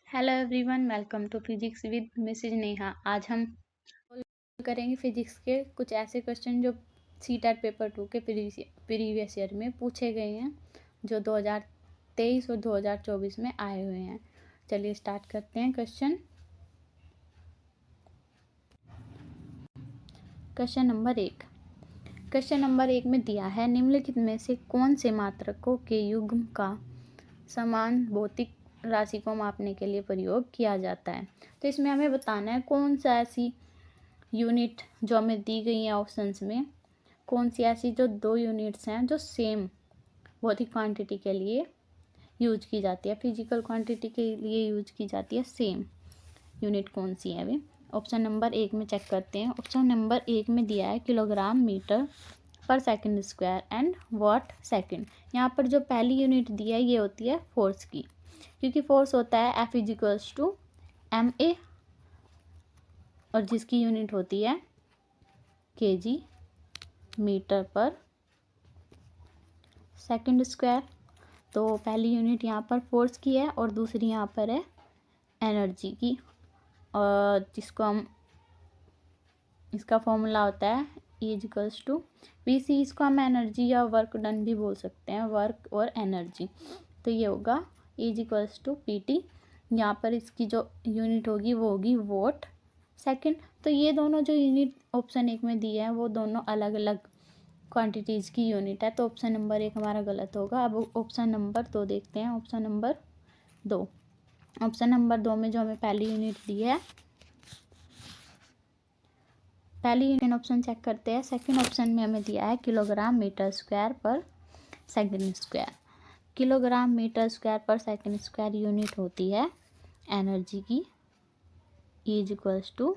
Hello everyone, welcome to physics with Mrs Neha. आज हम करेंगे फिजिक्स के कुछ ऐसे क्वेश्चन जो सीटेट पेपर 2 के प्रीवियस ईयर में पूछे गए हैं, जो 2023 और 2024 में आए हुए हैं। चलिए स्टार्ट करते हैं। क्वेश्चन नंबर 1 में दिया है, निम्नलिखित में से कौन से मात्रकों के युग्म का समान भौतिक राशि को मापने के लिए प्रयोग किया जाता है। तो इसमें हमें बताना है कौन सा ऐसी यूनिट जो हमें दी गई है ऑप्शंस में, कौन सी ऐसी जो दो यूनिट्स हैं जो सेम भौतिक क्वांटिटी के लिए यूज की जाती है, फिजिकल क्वांटिटी के लिए यूज की जाती है, सेम यूनिट कौन सी है वे। ऑप्शन नंबर 1 में चेक करते हैं। ऑप्शन नंबर 1 में दिया है किलोग्राम मीटर पर second square and watt second. यहाँ पर जो पहली यूनिट दी है ये होती है फोर्स की, क्योंकि फोर्स होता है F इजिकल्स टू MA और जिसकी यूनिट होती है kg मीटर पर सेकंड स्क्वायर। तो पहली यूनिट यहाँ पर फोर्स की है और दूसरी यहाँ पर है एनर्जी की, और जिसको हम इसका फॉर्मूला होता है E इजिकल्स टू VC। इसको हम एनर्जी या वर्क डन भी बोल सकते हैं, वर्क और एनर्जी। तो ये होगा E इजिकल्स टू PT। यहाँ पर इसकी जो यूनिट होगी वो होगी वॉट सेकंड। तो ये दोनों जो यूनिट ऑप्शन 1 में दी है वो दोनों अलग अलग क्वांटिटीज़ की यूनिट है। तो ऑप्शन नंबर 1 हमारा गलत होगा। अब ऑप्शन नंबर 2 देखते हैं। ऑप्शन नंबर 2 में जो हमें पहली यूनिट दी है, पहली यूनिट ऑप्शन चेक करते हैं। सेकंड ऑप्शन में हमें दिया है किलोग्राम मीटर स्क्वायर पर second square. Kilogram metre square पर सेकंड स्क्वायर यूनिट होती है एनर्जी की, E इजिकल्स टू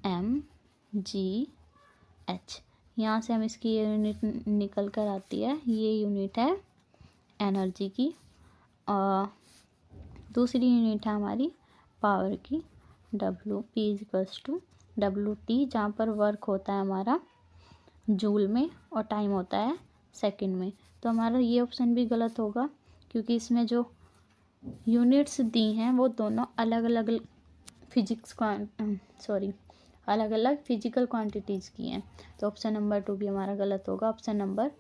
mgh। यहाँ से हम इसकी यूनिट निकल कर आती है, ये यूनिट है एनर्जी की। और दूसरी यूनिट है हमारी पावर की, W, P equals to WT, जहाँ पर वर्क होता है हमारा जूल में और टाइम होता है सेकंड में। तो हमारा ये ऑप्शन भी गलत होगा, क्योंकि इसमें जो यूनिट्स दी हैं वो दोनों अलग अलग फिजिकल क्वांटिटीज़ की हैं। तो ऑप्शन नंबर 2 भी हमारा गलत होगा। ऑप्शन नंबर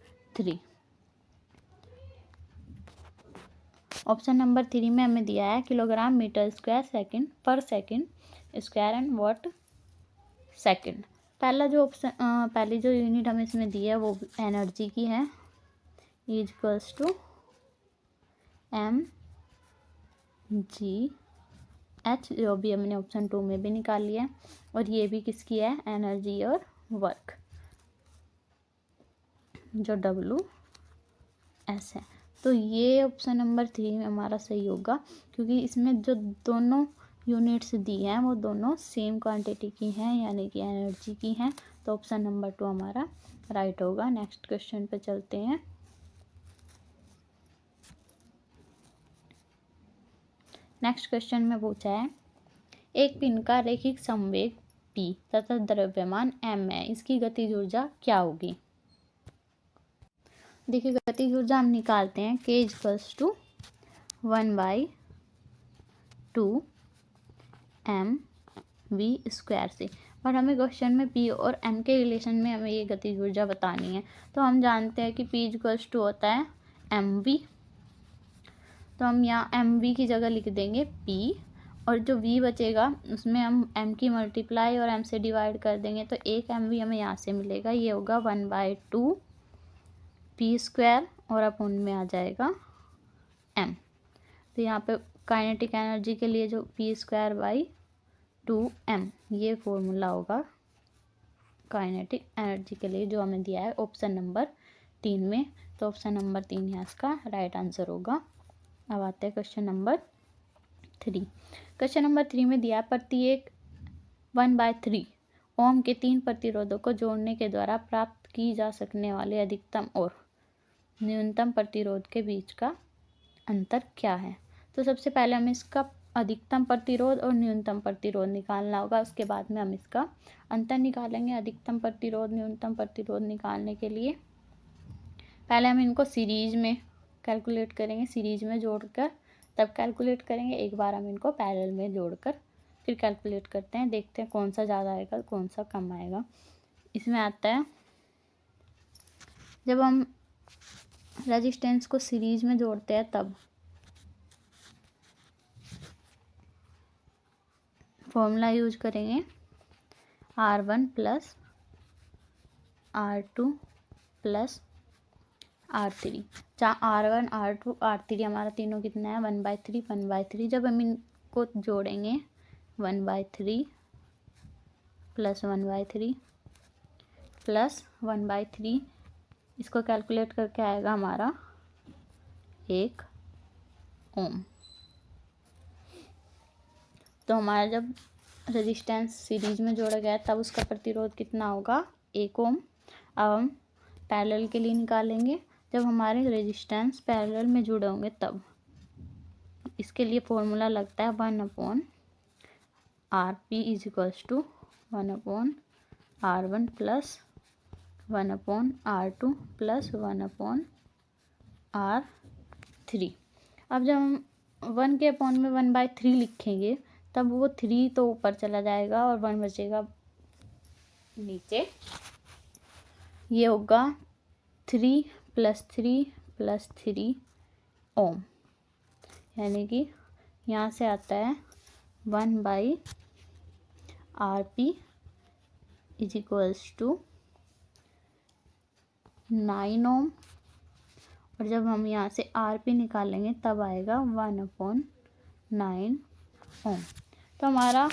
3 में हमें दिया है किलोग्राम मीटर स्क्वायर सेकंड पर second square and watt second. पहली जो यूनिट हमें इसमें दी है वो एनर्जी की है, इक्वल्स टू mgh, जो भी हमने ऑप्शन 2 में भी निकाल लिया है। और ये भी किसकी है, एनर्जी और वर्क, जो WS है। तो ये ऑप्शन नंबर 3 में हमारा सही होगा, क्योंकि इसमें जो दोनों यूनिट्स दी हैं वो दोनों सेम क्वांटिटी की हैं, यानी कि एनर्जी की हैं। तो ऑप्शन नंबर 2 हमारा राइट होगा। नेक्स्ट क्वेश्चन पे चलते हैं। नेक्स्ट क्वेश्चन में पूछा है, एक पिन का रैखिक संवेग P तथा द्रव्यमान M है, इसकी गतिज ऊर्जा क्या होगी। देखिए गतिज ऊर्जा हम निकालते हैं, K equals to 1/2 mv square से। और हमें क्वेश्चन में P और M के रिलेशन में हमें ये गतिज ऊर्जा बतानी है। तो हम जानते हैं कि P इक्वल्स टू होता है mv, तो हम यहाँ mv की जगह लिख देंगे P, और जो v बचेगा उसमें हम m की मल्टीप्लाई और m से डिवाइड कर देंगे, तो एक mv हमें यहाँ से मिलेगा, ये होगा 1/2 p स्क्वायर और अपन में आ जाएगा m। तो यहाँ पे काइनेटिक एनर्जी के लिए जो p स्क्वायर बाई 2m, ये फॉर्मूला होगा काइनेटिक एनर्जी के लिए, जो हमें दिया है ऑप्शन नंबर 3 में। तो ऑप्शन नंबर 3 यहाँ इसका राइट आंसर होगा। अब आते हैं क्वेश्चन नंबर 3। क्वेश्चन नंबर 3 में दिया, प्रत्येक 1/3 ओम के 3 प्रतिरोधों को जोड़ने के द्वारा प्राप्त की जा सकने वाले अधिकतम और न्यूनतम प्रतिरोध के बीच का अंतर क्या है। तो सबसे पहले हमें इसका अधिकतम प्रतिरोध और न्यूनतम प्रतिरोध निकालना होगा, उसके बाद में हम इसका अंतर निकालेंगे। अधिकतम प्रतिरोध न्यूनतम प्रतिरोध निकालने के लिए पहले हम इनको सीरीज में कैलकुलेट करेंगे, सीरीज में जोड़कर तब कैलकुलेट करेंगे। एक बार हम इनको पैरेलल में जोड़कर फिर कैलकुलेट करते हैं, देखते हैं कौन सा ज़्यादा आएगा कौन सा कम आएगा। इसमें आता है जब हम रेजिस्टेंस को सीरीज में जोड़ते हैं तब फॉर्मूला यूज करेंगे R1 plus R2 plus R3, जहाँ R1 R2 R3 हमारा तीनों कितना है 1/3 1/3। जब हम इनको जोड़ेंगे 1/3 प्लस 1/3 प्लस 1/3, इसको कैलकुलेट करके आएगा हमारा 1 ओम। तो हमारा जब रेजिस्टेंस सीरीज में जोड़ा गया तब उसका प्रतिरोध कितना होगा 1 ओम। अब हम पैरेलल के लिए निकालेंगे, जब हमारे रेजिस्टेंस पैरेलल में जुड़े होंगे तब इसके लिए फॉर्मूला लगता है 1/RP = 1/R1 plus 1/R2 plus 1/R3। अब जब हम 1 के अपॉन में 1/3 लिखेंगे तब वो 3 तो ऊपर चला जाएगा और 1 बचेगा नीचे। ये होगा 3 + 3 + 3 ओम, यानी कि यहाँ से आता है 1/RP = 9 ओम। और जब हम यहाँ से RP निकालेंगे तब आएगा 1/9 ओम। तो हमारा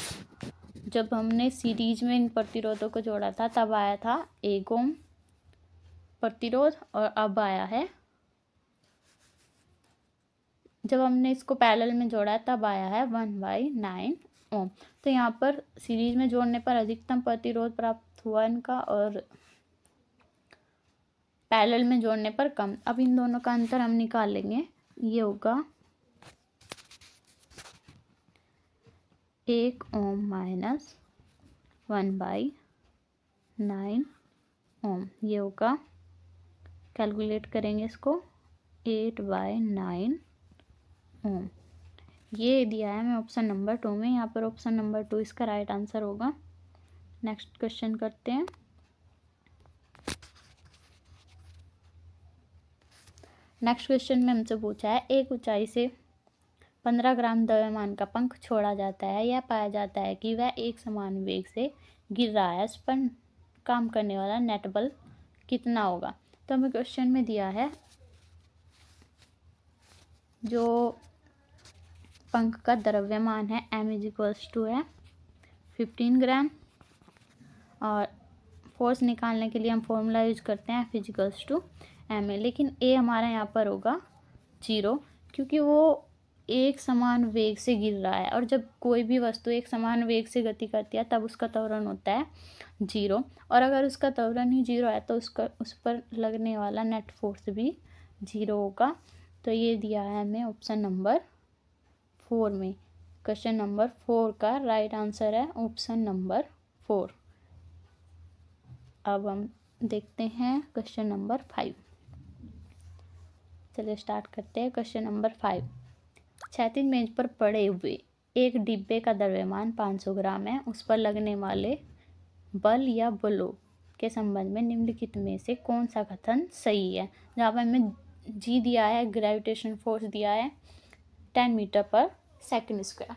जब हमने सीरीज में इन प्रतिरोधों को जोड़ा था तब आया था 1 ओम प्रतिरोध, और अब आया है जब हमने इसको पैरेलल में जोड़ा तब आया है 1/9 ओम। तो यहाँ पर सीरीज में जोड़ने पर अधिकतम प्रतिरोध प्राप्त हुआ इनका और पैरेलल में जोड़ने पर कम। अब इन दोनों का अंतर हम निकालेंगे, ये होगा 1 ओम माइनस 1/9 ओम, ये होगा, कैलकुलेट करेंगे इसको 8/9 ओम। ये दिया है हमें ऑप्शन नंबर 2 में, यहाँ पर ऑप्शन नंबर 2 इसका राइट आंसर होगा। नेक्स्ट क्वेश्चन करते हैं। नेक्स्ट क्वेश्चन में हमसे पूछा है एक ऊंचाई से 15 ग्राम द्रव्यमान का पंख छोड़ा जाता है, यह पाया जाता है कि वह एक समान वेग से गिर रहा है, इस पर काम करने वाला नेट बल कितना होगा। तो हमें क्वेश्चन में दिया है जो पंख का द्रव्यमान है m = है 15 ग्राम, और फोर्स निकालने के लिए हम फॉर्मूला यूज करते हैं F = ma, लेकिन a हमारा यहाँ पर होगा 0, क्योंकि वो एक समान वेग से गिर रहा है, और जब कोई भी वस्तु एक समान वेग से गति करती है तब उसका त्वरण होता है 0, और अगर उसका त्वरण ही 0 है तो उस पर लगने वाला नेट फोर्स भी 0 होगा। तो ये दिया है हमें ऑप्शन नंबर 4 में। क्वेश्चन नंबर 4 का राइट आंसर है ऑप्शन नंबर 4। अब हम देखते हैं क्वेश्चन नंबर 5। चलिए स्टार्ट करते हैं। क्वेश्चन नंबर 5, क्षैतिज मेज पर पड़े हुए एक डिब्बे का द्रव्यमान 500 ग्राम है, उस पर लगने वाले बल या बलों के संबंध में निम्नलिखित में से कौन सा कथन सही है। जहाँ पर हमें जी दिया है, ग्रेविटेशन फोर्स दिया है 10 मीटर/सेकंड²।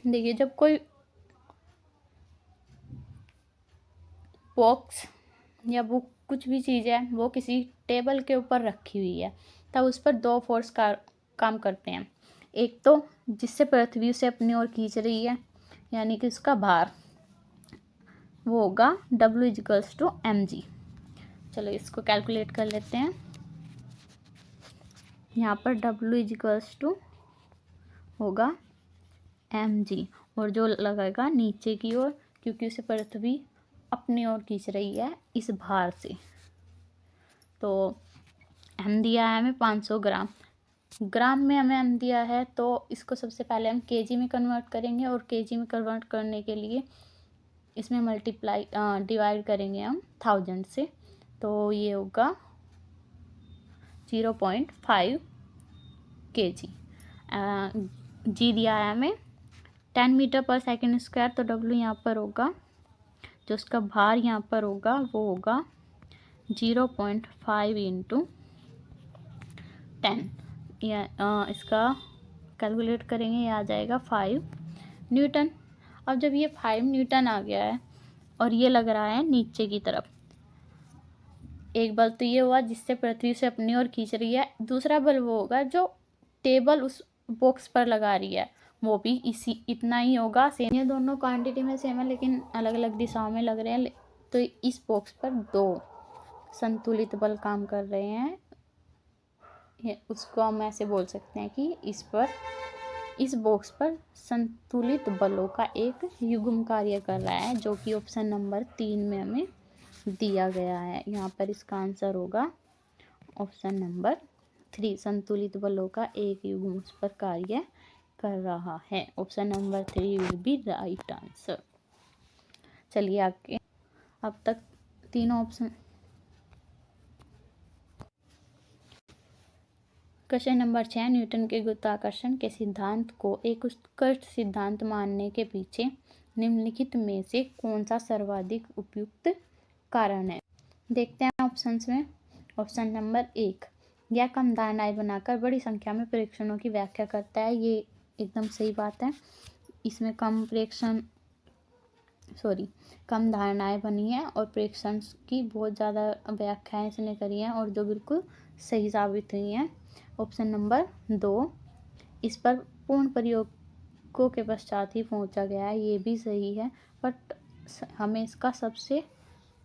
देखिए जब कोई बॉक्स या वो कुछ भी चीज़ है वो किसी टेबल के ऊपर रखी हुई है तब उस पर 2 फोर्स काम करते हैं। एक तो जिससे पृथ्वी उसे अपनी ओर खींच रही है, यानी कि उसका भार, वो होगा W = mg। चलो इसको कैलकुलेट कर लेते हैं। यहाँ पर W = होगा mg, और जो लगेगा नीचे की ओर, क्योंकि उसे पृथ्वी अपनी ओर खींच रही है इस भार से। तो m दिया है हमें 500 ग्राम, ग्राम में हमें m दिया है तो इसको सबसे पहले हम kg में कन्वर्ट करेंगे, और kg में कन्वर्ट करने के लिए इसमें डिवाइड करेंगे हम 1000 से, तो ये होगा 0.5 kg। जी दिया है हमें 10 मीटर पर सेकेंड स्क्वायर, तो डब्ल्यू यहाँ पर होगा, जो उसका भार यहाँ पर होगा वो होगा 0.5 इंटू 10। या इसका कैलकुलेट करेंगे, ये आ जाएगा 5 न्यूटन। अब जब ये 5 न्यूटन आ गया है और ये लग रहा है नीचे की तरफ, एक बल तो ये हुआ जिससे पृथ्वी से अपनी ओर खींच रही है, दूसरा बल वो होगा जो टेबल उस बॉक्स पर लगा रही है, वो भी इतना ही होगा। सेम, ये दोनों क्वांटिटी में सेम है लेकिन अलग अलग दिशाओं में लग रहे हैं, तो इस बॉक्स पर 2 संतुलित बल काम कर रहे हैं। ये उसको हम ऐसे बोल सकते हैं कि इस बॉक्स पर संतुलित बलों का एक युग्म कार्य कर रहा है, जो कि ऑप्शन नंबर 3 में हमें दिया गया है। यहाँ पर इसका आंसर होगा ऑप्शन नंबर 3, संतुलित बलों का एक युग्म उस पर कार्य कर रहा है। Option number 3 will be right answer. चलिए आगे, अब तक तीनों ऑप्शन। क्वेश्चन नंबर 6, न्यूटन के गुरुत्वाकर्षण के सिद्धांत को एक उत्कृष्ट सिद्धांत मानने के पीछे निम्नलिखित में से कौन सा सर्वाधिक उपयुक्त कारण है। देखते हैं ऑप्शंस में। ऑप्शन नंबर 1, यह कम धारणाएं बनाकर बड़ी संख्या में परीक्षणों की व्याख्या करता है। ये एकदम सही बात है। इसमें कम धारणाएं बनी हैं और प्रेक्षण की बहुत ज़्यादा व्याख्याएं इसने करी हैं और जो बिल्कुल सही साबित हुई हैं। ऑप्शन नंबर 2, इस पर पूर्ण प्रयोगों के पश्चात ही पहुंचा गया है। ये भी सही है, बट हमें इसका सबसे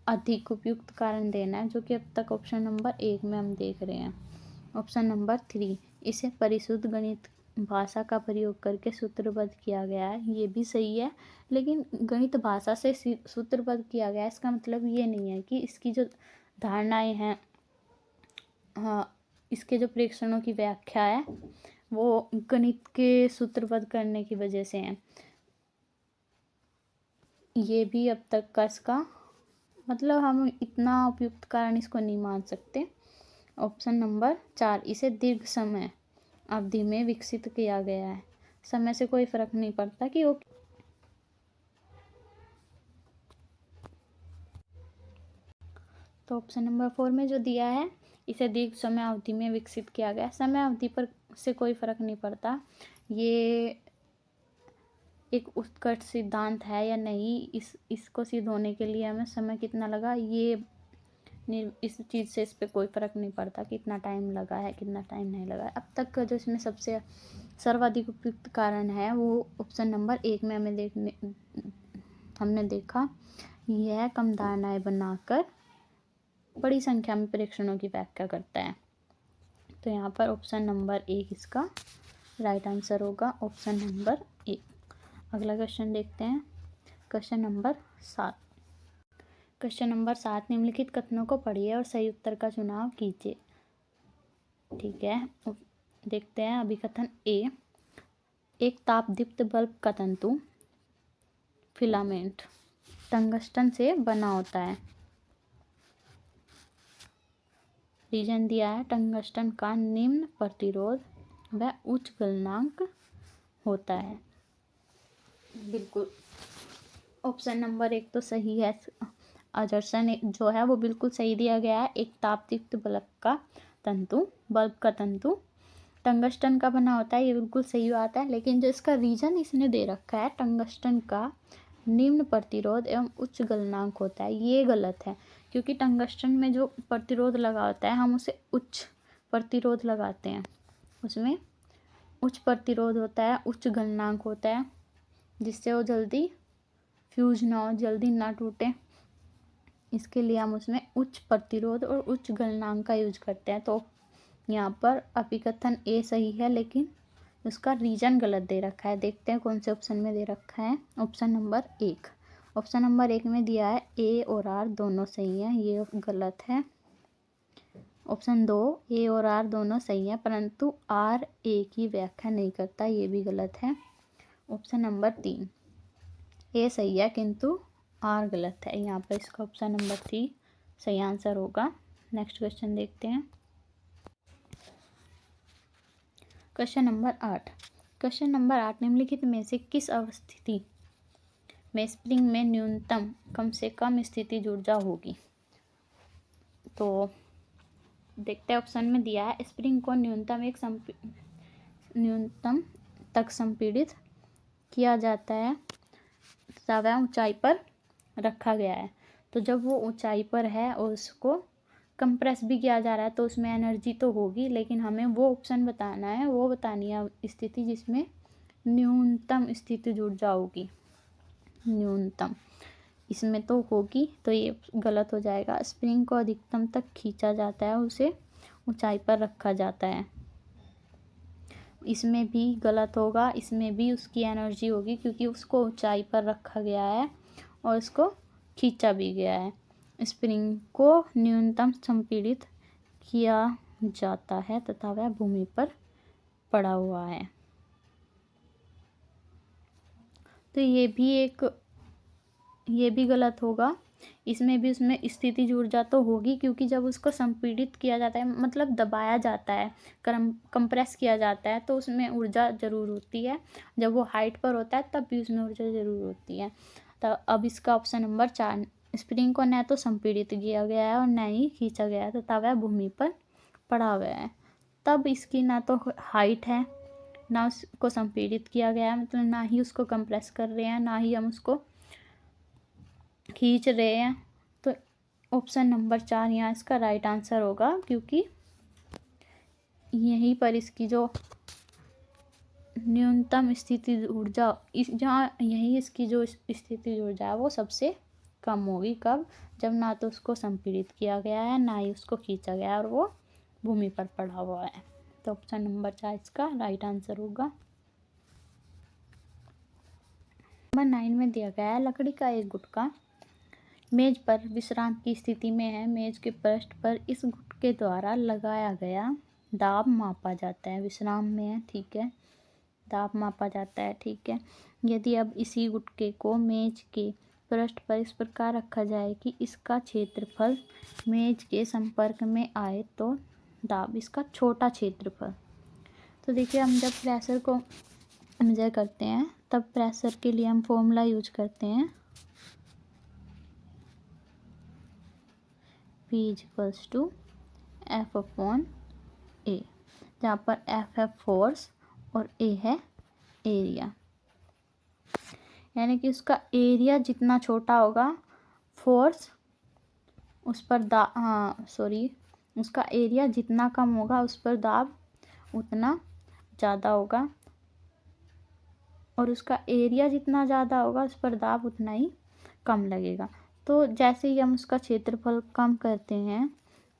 अधिक उपयुक्त कारण देना है, जो कि अब तक ऑप्शन नंबर 1 में हम देख रहे हैं। ऑप्शन नंबर 3, इसे परिशुद्ध गणित भाषा का प्रयोग करके सूत्रबद्ध किया गया है। ये भी सही है, लेकिन गणित भाषा से सूत्रबद्ध किया गया है इसका मतलब ये नहीं है कि इसकी जो धारणाएं हैं, हाँ, इसके जो प्रेक्षणों की व्याख्या है वो गणित के सूत्रबद्ध करने की वजह से हैं। ये भी अब तक का इसका मतलब हम इतना उपयुक्त कारण इसको नहीं मान सकते। ऑप्शन नंबर 4, इसे दीर्घ समय अवधि में विकसित किया गया है। समय से कोई फर्क नहीं पड़ता कि वो। तो ऑप्शन नंबर 4 में जो दिया है, इसे दीर्घ समय अवधि में विकसित किया गया। समय अवधि पर से कोई फर्क नहीं पड़ता ये एक उत्कर्ष सिद्धांत है या नहीं, इसको सिद्ध होने के लिए हमें समय कितना लगा, ये इस चीज़ से इस पर कोई फ़र्क नहीं पड़ता कितना टाइम लगा है, कितना टाइम नहीं लगा है। अब तक का जो इसमें सबसे सर्वाधिक उपयुक्त कारण है वो ऑप्शन नंबर 1 में हमने देखा, यह कम धारणाएं बनाकर बड़ी संख्या में परीक्षणों की व्याख्या करता है। तो यहाँ पर ऑप्शन नंबर 1 इसका राइट आंसर होगा, ऑप्शन नंबर 1। अगला क्वेश्चन देखते हैं, क्वेश्चन नंबर 7। क्वेश्चन नंबर 7, निम्नलिखित कथनों को पढ़िए और सही उत्तर का चुनाव कीजिए। ठीक है, देखते हैं। अभिकथन ए, एक तापदीप्त बल्ब का तंतु फिलामेंट टंगस्टन से बना होता है। रीजन दिया है, टंगस्टन का निम्न प्रतिरोध व उच्च गलनांक होता है। बिल्कुल ऑप्शन नंबर 1 तो सही है। आदर्शन जो है वो बिल्कुल सही दिया गया है। एक तापदीप्त बल्ब का तंतु टंगस्टन का बना होता है, ये बिल्कुल सही बात है। लेकिन जो इसका रीजन इसने दे रखा है, टंगस्टन का निम्न प्रतिरोध एवं उच्च गलनांक होता है, ये गलत है। क्योंकि टंगस्टन में जो प्रतिरोध लगा होता है हम उसे उच्च प्रतिरोध लगाते हैं, उसमें उच्च प्रतिरोध होता है, उच्च गलनांक होता है, जिससे वो जल्दी फ्यूज ना हो, जल्दी ना टूटे। इसके लिए हम उसमें उच्च प्रतिरोध और उच्च गलनांक का यूज करते हैं। तो यहाँ पर अभिकथन ए सही है, लेकिन उसका रीजन गलत दे रखा है। देखते हैं कौन से ऑप्शन में दे रखा है। ऑप्शन नंबर 1, ऑप्शन नंबर 1 में दिया है ए और आर दोनों सही हैं, ये गलत है। ऑप्शन 2, ए और आर दोनों सही हैं, परंतु आर ए की व्याख्या नहीं करता, ये भी गलत है। ऑप्शन नंबर 3, ए सही है किंतु आर गलत है। यहाँ पर इसका ऑप्शन नंबर 3 सही आंसर होगा। नेक्स्ट क्वेश्चन देखते हैं। Question number 8। क्वेश्चन नंबर 8, निम्नलिखित में से किस अवस्थिति में स्प्रिंग में न्यूनतम कम से कम स्थितिज ऊर्जा होगी? तो देखते हैं, ऑप्शन में दिया है स्प्रिंग को न्यूनतम तक संपीड़ित किया जाता है तथा वह ऊंचाई पर रखा गया है। तो जब वो ऊंचाई पर है और उसको कंप्रेस भी किया जा रहा है तो उसमें एनर्जी तो होगी, लेकिन हमें वो ऑप्शन बताना है, वो बतानी है स्थिति जिसमें न्यूनतम स्थितिज ऊर्जा होगी। न्यूनतम इसमें तो होगी, तो ये गलत हो जाएगा। स्प्रिंग को अधिकतम तक खींचा जाता है, उसे ऊंचाई पर रखा जाता है, इसमें भी गलत होगा। इसमें भी उसकी एनर्जी होगी क्योंकि उसको ऊंचाई पर रखा गया है और उसको खींचा भी गया है। स्प्रिंग को न्यूनतम संपीड़ित किया जाता है तथा वह भूमि पर पड़ा हुआ है। तो ये भी गलत होगा। इसमें भी उसमें स्थितिज ऊर्जा तो होगी क्योंकि जब उसको संपीड़ित किया जाता है, मतलब दबाया जाता है, कंप्रेस किया जाता है, तो उसमें ऊर्जा ज़रूर होती है। जब वो हाइट पर होता है तब भी उसमें ऊर्जा ज़रूर होती है। तो अब इसका ऑप्शन नंबर 4, स्प्रिंग को न तो संपीड़ित किया गया है और न ही खींचा गया है तथा वह भूमि पर पड़ा हुआ है। तब इसकी ना तो हाइट है, ना उसको संपीड़ित किया गया है, मतलब ना ही उसको कंप्रेस कर रहे हैं, ना ही हम उसको खींच रहे हैं। तो ऑप्शन नंबर 4 यहाँ इसका राइट आंसर होगा, क्योंकि यहीं पर इसकी जो न्यूनतम स्थिति ऊर्जा यही इसकी जो स्थिति ऊर्जा है वो सबसे कम होगी। कब? जब ना तो उसको संपीड़ित किया गया है, ना ही उसको खींचा गया है और वो भूमि पर पड़ा हुआ है। तो ऑप्शन नंबर 4 इसका राइट आंसर होगा। नंबर 9 में दिया गया है, लकड़ी का एक गुटका मेज पर विश्राम की स्थिति में है। मेज के पृष्ठ पर इस गुटके द्वारा लगाया गया दाब मापा जाता है। विश्राम में है, ठीक है, दाब मापा जाता है, ठीक है। यदि अब इसी गुटके को मेज के पृष्ठ पर इस प्रकार रखा जाए कि इसका क्षेत्रफल मेज के संपर्क में आए तो दाब इसका छोटा क्षेत्रफल। तो देखिए, हम जब प्रेशर को मेजर करते हैं तब प्रेशर के लिए हम फॉर्मूला यूज करते हैं, P equals to F upon A, जहाँ पर F है फोर्स और A है एरिया। यानी कि उसका एरिया जितना छोटा होगा, फोर्स उस पर उसका एरिया जितना कम होगा उस पर दाब उतना ज़्यादा होगा, और उसका एरिया जितना ज़्यादा होगा उस पर दाब उतना ही कम लगेगा। तो जैसे ही हम उसका क्षेत्रफल कम करते हैं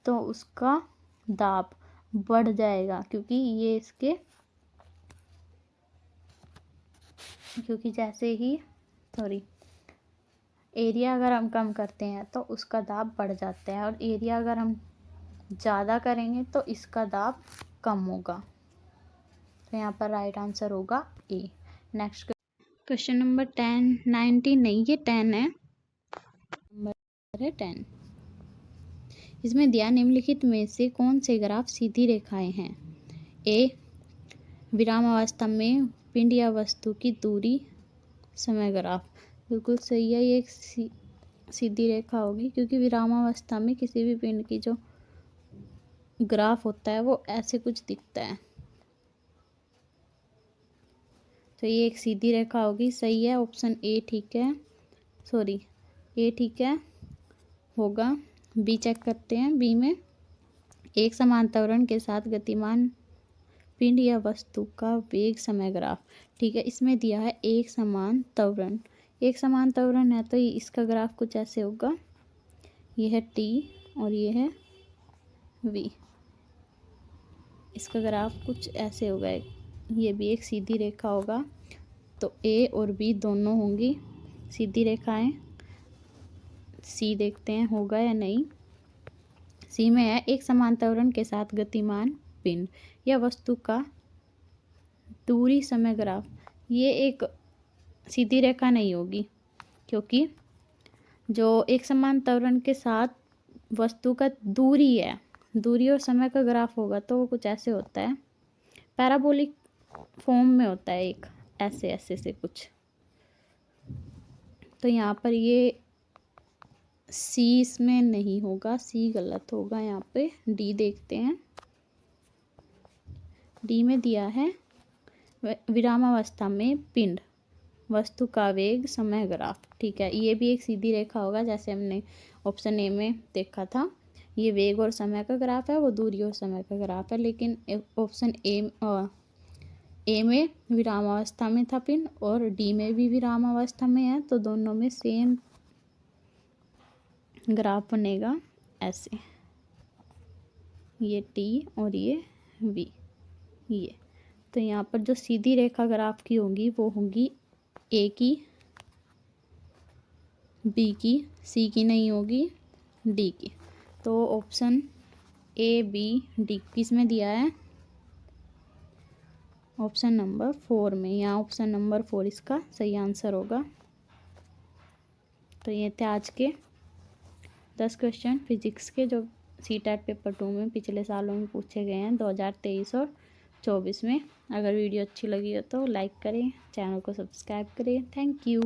तो उसका दाब बढ़ जाएगा, क्योंकि जैसे ही एरिया अगर हम कम करते हैं तो उसका दाब बढ़ जाता है, और एरिया अगर हम ज़्यादा करेंगे तो इसका दाब कम होगा। तो यहाँ पर राइट आंसर होगा ए। नेक्स्ट क्वेश्चन नंबर 10, 19 नहीं, ये 10 है, नंबर है 10। इसमें दिया निम्नलिखित में से कौन से ग्राफ सीधी रेखाएं हैं? ए, विरामावस्था में पिंड या वस्तु की दूरी समय ग्राफ। बिल्कुल सही है, ये एक सीधी रेखा होगी, क्योंकि विरामावस्था में किसी भी पिंड की जो ग्राफ होता है वो ऐसे कुछ दिखता है, तो ये एक सीधी रेखा होगी। सही है, ऑप्शन ए ठीक है, ए ठीक है होगा। बी चेक करते हैं। बी में एक समान त्वरण के साथ गतिमान पिंड या वस्तु का वेग समय ग्राफ, ठीक है। इसमें दिया है एक समान त्वरण। एक समान त्वरण है तो इसका ग्राफ कुछ ऐसे होगा, ये है टी और ये है वी, इसका ग्राफ कुछ ऐसे होगा। ये भी एक सीधी रेखा होगा, तो ए और बी दोनों होंगी सीधी रेखाएं। सी देखते हैं होगा या नहीं। सी में है एक समान त्वरण के साथ गतिमान पिंड या वस्तु का दूरी समय ग्राफ। ये एक सीधी रेखा नहीं होगी, क्योंकि जो एक समान त्वरण के साथ वस्तु का दूरी है, दूरी और समय का ग्राफ होगा तो वो कुछ ऐसे होता है। पैराबोलिक फॉर्म में होता है एक, ऐसे ऐसे से कुछ। तो यहाँ पर ये सी इसमें नहीं होगा, सी गलत होगा। यहाँ पे डी देखते हैं। डी में दिया है विरामावस्था में पिंड, वस्तु का वेग, समय ग्राफ। ठीक है, ये भी एक सीधी रेखा होगा जैसे हमने ऑप्शन ए में देखा था। ये वेग और समय का ग्राफ है, वो दूरी और समय का ग्राफ है। लेकिन ऑप्शन ए में विरामावस्था में था पिंड और डी में भी विरामावस्था में है, तो दोनों में सेम ग्राफ बनेगा ऐसे, ये टी और ये वी, ये। तो यहाँ पर जो सीधी रेखा ग्राफ की होगी वो होगी ए की, बी की, सी की नहीं होगी, डी की। तो ऑप्शन ए बी डी किस में दिया है? ऑप्शन नंबर 4 में। यहाँ ऑप्शन नंबर 4 इसका सही आंसर होगा। तो ये थे आज के 10 क्वेश्चन फिजिक्स के जो सीटेट पेपर 2 में पिछले सालों में पूछे गए हैं 2023 और 24 में। अगर वीडियो अच्छी लगी हो तो लाइक करें, चैनल को सब्सक्राइब करें। Thank you.